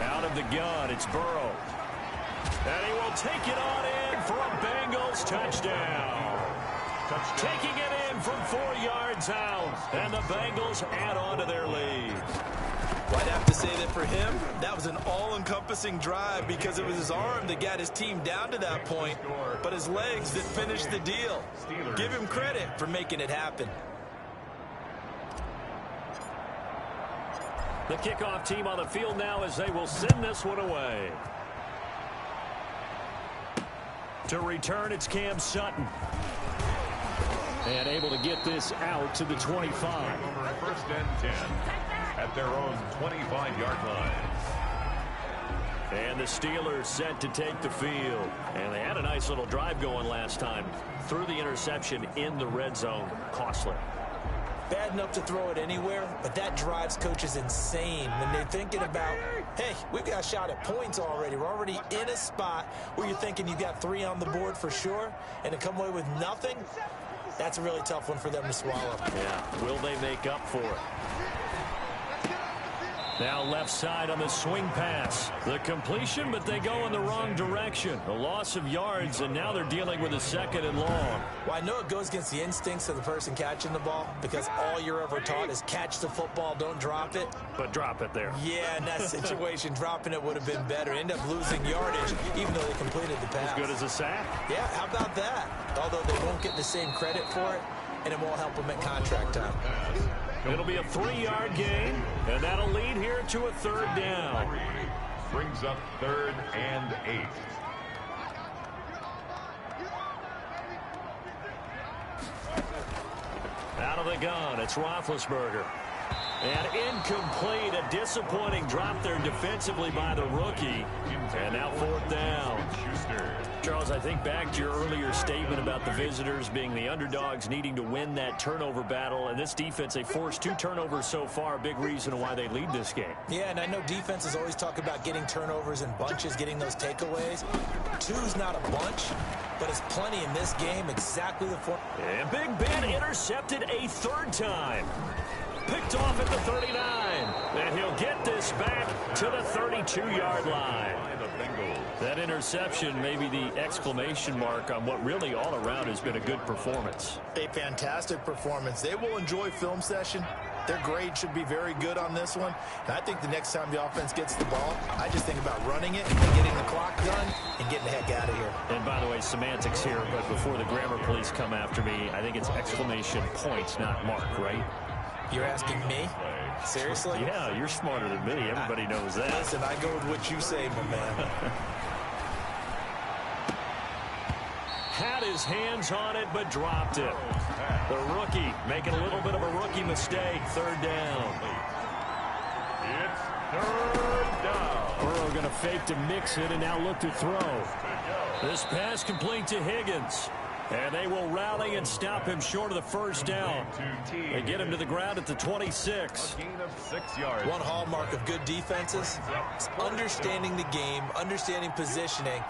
Out of the gun, it's Burrow. And he will take it on in for a Bengals touchdown. Taking it in from 4 yards out. And the Bengals add on to their lead. Well, I'd have to say that for him, that was an all-encompassing drive because it was his arm that got his team down to that point, but his legs that finished the deal. Give him credit for making it happen. The kickoff team on the field now as they will send this one away. To return, it's Cam Sutton. And able to get this out to the 25. First and 10 at their own 25-yard line. And the Steelers set to take the field. And they had a nice little drive going last time. Threw the interception in the red zone. Costly. Bad enough to throw it anywhere, but that drives coaches insane when they're thinking about, hey, we've got a shot at points already. We're already in a spot where you're thinking you got 3 on the board for sure, and to come away with nothing, that's a really tough one for them to swallow. Yeah, will they make up for it? Now left side on the swing pass. The completion, but they go in the wrong direction. A loss of yards, and now they're dealing with a second and long. Well, I know it goes against the instincts of the person catching the ball because all you're ever taught is catch the football, don't drop it. But drop it there. Yeah, in that situation, dropping it would have been better. End up losing yardage, even though they completed the pass. As good as a sack? Yeah, how about that? Although they won't get the same credit for it, and it won't help them at contract time. It'll be a 3-yard gain, and that'll lead here to a third down. Brings up third and 8. Out of the gun, it's Roethlisberger. And incomplete, a disappointing drop there defensively by the rookie. And now fourth down. Charles, I think back to your earlier statement about the visitors being the underdogs needing to win that turnover battle. And this defense, they forced 2 turnovers so far, a big reason why they lead this game. Yeah, and I know defenses always talk about getting turnovers in bunches, getting those takeaways. 2's not a bunch, but it's plenty in this game, exactly the form. And Big Ben intercepted a 3rd time. Picked off at the 39. And he'll get this back to the 32-yard line. That interception may be the exclamation mark on what really all around has been a good performance. A fantastic performance. They will enjoy film session. Their grade should be very good on this one. And I think the next time the offense gets the ball, I just think about running it and getting the clock done and getting the heck out of here. And by the way, semantics here, but before the grammar police come after me, I think it's exclamation point, not mark, right? You're asking me? Seriously? Yeah, you're smarter than me. Everybody knows that. Listen, I go with what you say, my man. Had his hands on it, but dropped it. The rookie making a little bit of a rookie mistake. Third down. It's third down. Burrow going to fake to mix it and now look to throw. This pass complete to Higgins. And they will rally and stop him short of the first down. They get him to the ground at the 26. A gain of 6 yards. One hallmark of good defenses is understanding the game, understanding positioning,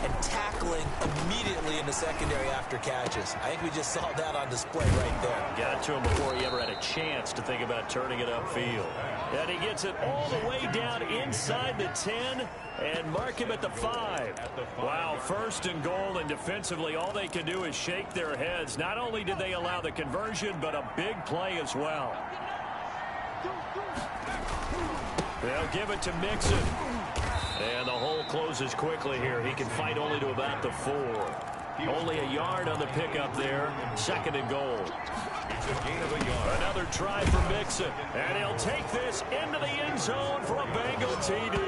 and tackling immediately in the secondary after catches. I think we just saw that on display right there. Got to him before he ever had a chance to think about turning it upfield. And he gets it all the way down inside the 10 and mark him at the 5. Wow, first and goal, and defensively all they can do is shake their heads. Not only did they allow the conversion, but a big play as well. They'll give it to Mixon. And the hole closes quickly here. He can fight only to about the 4. Only a yard on the pickup there. Second and goal. It's a gain of a yard. Another try for Mixon. And he'll take this into the end zone for a Bengal TD.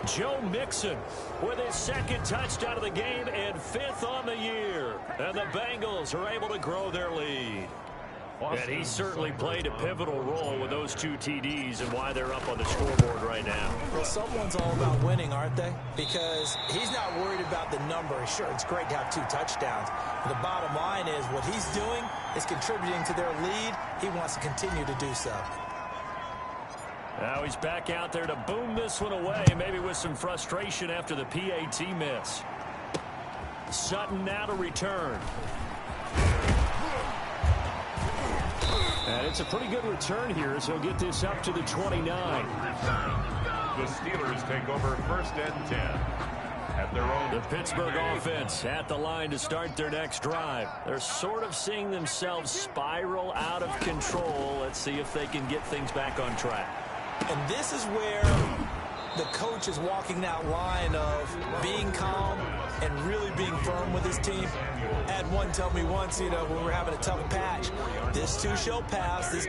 Joe Mixon with his 2nd touchdown of the game and 5th on the year. And the Bengals are able to grow their lead. And he certainly played a pivotal role with those 2 TDs and why they're up on the scoreboard right now. Well, someone's all about winning, aren't they? Because he's not worried about the number. Sure, it's great to have 2 touchdowns. But the bottom line is what he's doing is contributing to their lead. He wants to continue to do so. Now he's back out there to boom this one away, maybe with some frustration after the PAT miss. Sutton now to return. And it's a pretty good return here as he'll get this up to the 29. The Steelers take over 1st and 10 at their own. The Pittsburgh offense at the line to start their next drive. They're sort of seeing themselves spiral out of control. Let's see if they can get things back on track. And this is where the coach is walking that line of being calm and really being firm with his team. I had one tell me once, when we're having a tough patch, this too shall pass. This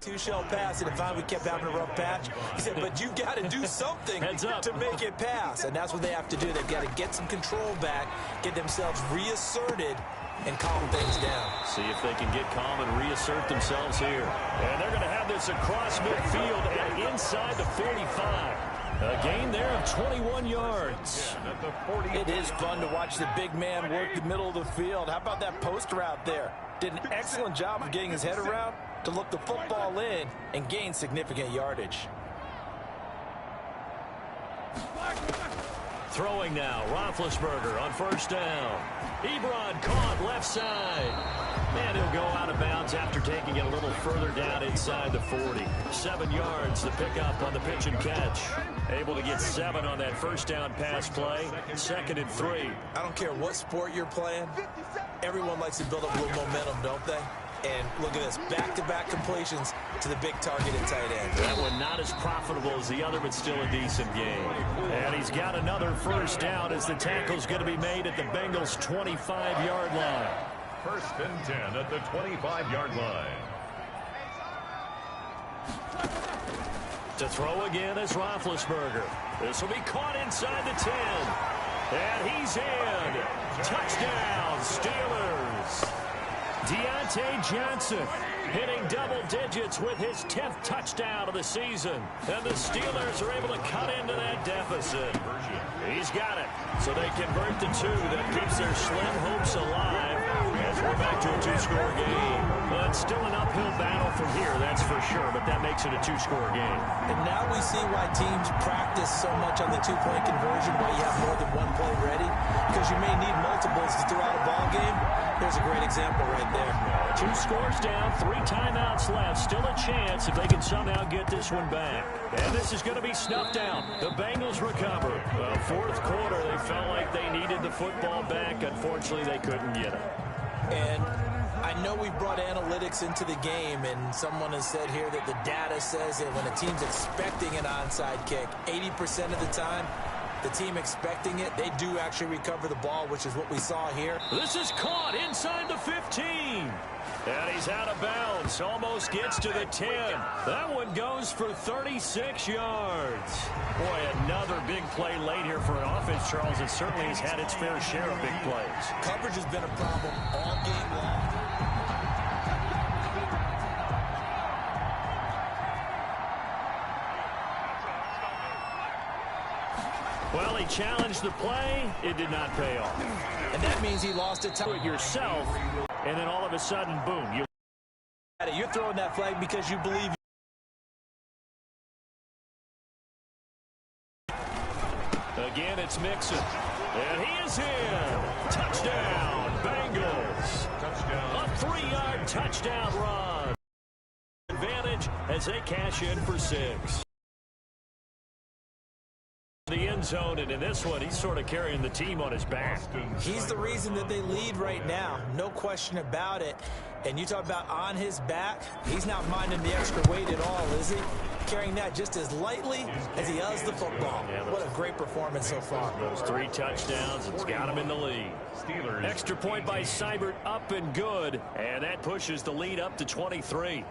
too shall pass, and if we kept having a rough patch, he said, but you've got to do something to make it pass, and that's what they have to do. They've got to get some control back, get themselves reasserted, and calm things down. See if they can get calm and reassert themselves here. And they're going to have this across midfield and inside the 45. A gain there of 21 yards. It is fun to watch the big man work the middle of the field. How about that post route there? Did an excellent job of getting his head around to look the football in and gain significant yardage. Throwing now, Roethlisberger on 1st down. Ebron caught left side. And he'll go out of bounds after taking it a little further down inside the 40. 7 yards to pick up on the pitch and catch. Able to get 7 on that 1st down pass play. 2nd and 3. I don't care what sport you're playing. Everyone likes to build up a little momentum, don't they? And look at this, back-to-back completions to the big target at tight end. That one not as profitable as the other, but still a decent game. And he's got another 1st down as the tackle's going to be made at the Bengals' 25-yard line. 1st and 10 at the 25-yard line. To throw again is Roethlisberger. This will be caught inside the 10. And he's in. Touchdown, Steelers. Deontay Johnson hitting double digits with his 10th touchdown of the season. And the Steelers are able to cut into that deficit. He's got it. So they convert the 2 that keeps their slim hopes alive as we're back to a 2-score game. But still an uphill battle from here, that's for sure. But that makes it a 2-score game. And now we see why teams practice so much on the 2-point conversion, why you have more than one play ready. Because you may need multiples to throw out a ball game. There's a great example right there. 2 scores down, 3 timeouts left. Still a chance if they can somehow get this one back. And this is going to be snuffed out. The Bengals recover. The 4th quarter, they felt like they needed the football back. Unfortunately, they couldn't get it. And I know we brought analytics into the game, and someone has said here that the data says that when a team's expecting an onside kick, 80% of the time, the team expecting it, they do actually recover the ball, which is what we saw here. This is caught inside the 15. And he's out of bounds. Almost gets to the 10. That one goes for 36 yards. Boy, another big play late here for an offense, Charles. It certainly has had its fair share of big plays. Coverage has been a problem all game long. Well, he challenged the play. It did not pay off. And that means he lost a time. Yourself, and then all of a sudden, boom. You're throwing that flag because you believe. Again, it's Mixon. And he is in. Touchdown, Bengals. Touchdown. A 3-yard touchdown run. Advantage as they cash in for 6. The end zone, and in this one, he's sort of carrying the team on his back. He's the reason that they lead right now. No question about it. And you talk about on his back, he's not minding the extra weight at all, is he? carrying that just as lightly as he does the football. Yeah, what a great performance so far. Those 3 touchdowns, it's got him in the lead. Steelers. Extra point by Seibert, up and good. And that pushes the lead up to 23.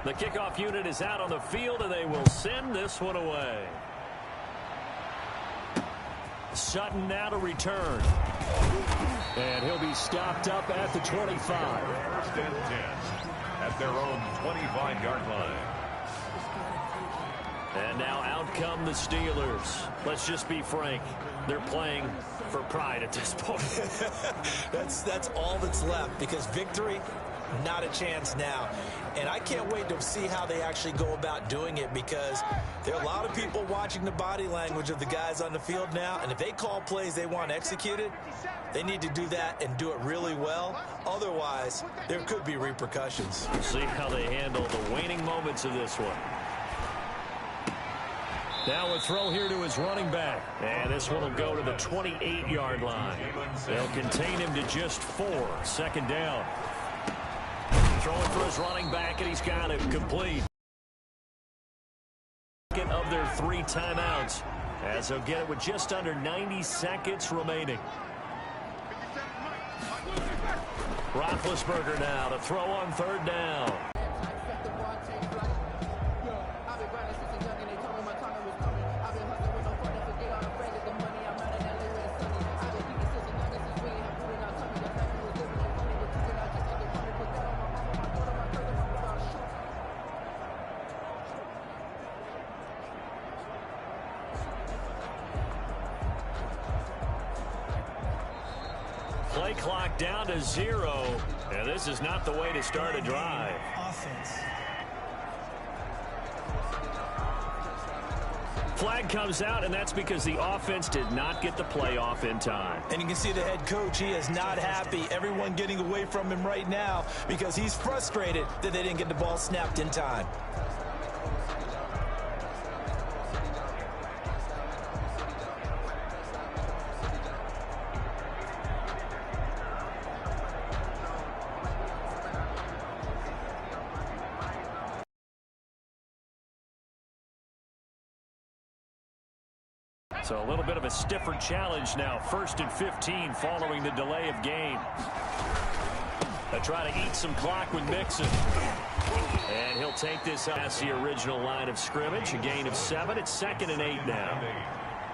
The kickoff unit is out on the field, and they will send this one away. Sutton now to return. And he'll be stopped up at the 25. First and 10 at their own 25-yard line. And now out come the Steelers. Let's just be frank. They're playing for pride at this point. That's all that's left, because victory, not a chance now. And I can't wait to see how they actually go about doing it, because there are a lot of people watching the body language of the guys on the field now, and if they call plays they want executed, they need to do that and do it really well. Otherwise, there could be repercussions. We'll see how they handle the waning moments of this one. Now a throw here to his running back. And this one will go to the 28-yard line. They'll contain him to just 4. Second down. Throwing for his running back, and he's got it complete. Second of their 3 timeouts, as they'll get it with just under 90 seconds remaining. Roethlisberger now to throw on third down. Play clock down to 0. And this is not the way to start a drive. Offense. Flag comes out, and that's because the offense did not get the play off in time. And you can see the head coach, he is not happy. Everyone getting away from him right now because he's frustrated that they didn't get the ball snapped in time. So a little bit of a stiffer challenge now. 1st and 15 following the delay of game. They try to eat some clock with Mixon. And he'll take this as the original line of scrimmage. A gain of 7. It's 2nd and 8 now.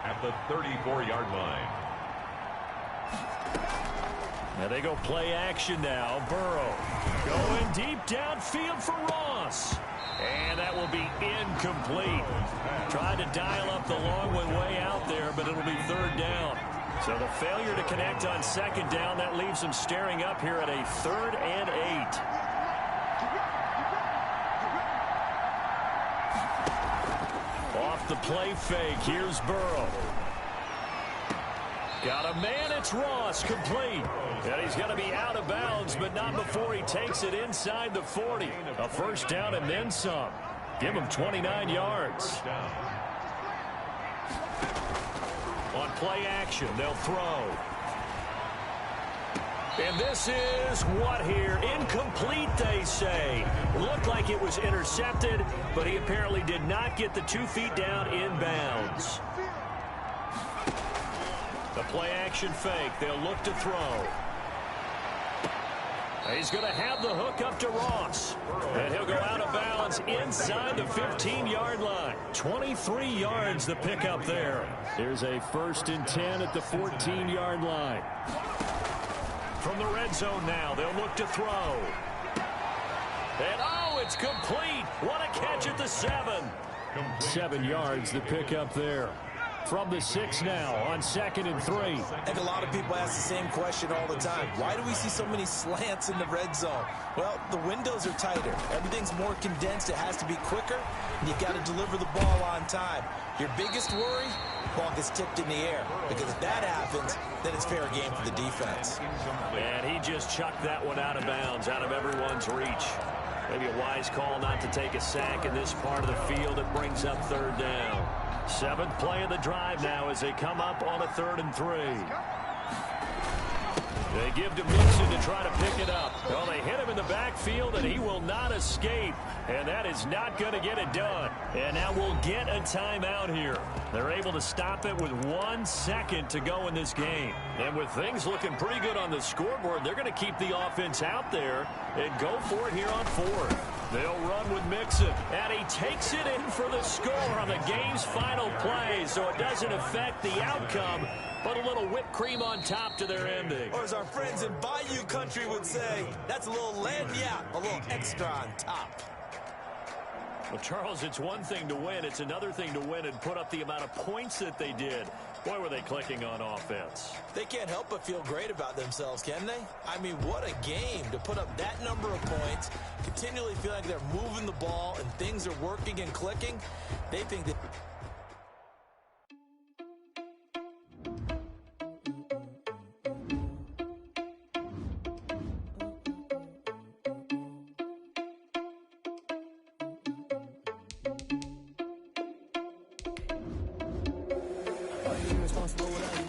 At the 34-yard line. Now they go play action now. Burrow going deep downfield for Ross. And that will be incomplete. Tried to dial up the long one way out there, but it'll be 3rd down. So the failure to connect on 2nd down, that leaves them staring up here at a 3rd and 8. Off the play fake, here's Burrow. Got a man, it's Ross, complete. And he's going to be out of bounds, but not before he takes it inside the 40. A 1st down and then some. Give him 29 yards. On play action, they'll throw. And this is what here? Incomplete, they say. Looked like it was intercepted, but he apparently did not get the 2 feet down in bounds. The play action fake. They'll look to throw. He's going to have the hook up to Ross. And he'll go out of bounds inside the 15-yard line. 23 yards the pickup there. Here's a 1st and 10 at the 14-yard line. From the red zone now, they'll look to throw. And oh, it's complete. What a catch at the 7. 7 yards the pickup there. From the 6 now on 2nd and 3. I think a lot of people ask the same question all the time. Why do we see so many slants in the red zone? Well, the windows are tighter. Everything's more condensed. It has to be quicker, and you've got to deliver the ball on time. Your biggest worry, ball gets tipped in the air, because if that happens, then it's fair game for the defense. And he just chucked that one out of bounds, out of everyone's reach. Maybe a wise call not to take a sack in this part of the field. It brings up third down. Seventh play of the drive now as they come up on a 3rd and 3. They give to Mixon to try to pick it up. Well, they hit him in the backfield, and he will not escape. And that is not going to get it done. And now we'll get a timeout here. They're able to stop it with 1 second to go in this game. And with things looking pretty good on the scoreboard, they're going to keep the offense out there and go for it here on 4th. They'll run with Mixon, and he takes it in for the score on the game's final play, so it doesn't affect the outcome, but a little whipped cream on top to their ending. Or as our friends in Bayou Country would say, that's a little lagniappe, a little extra on top. Well, Charles, it's one thing to win. It's another thing to win and put up the amount of points that they did. Boy, were they clicking on offense. They can't help but feel great about themselves, can they? I mean, what a game to put up that number of points, continually feel like they're moving the ball and things are working and clicking. They think that... Irresponsible without you.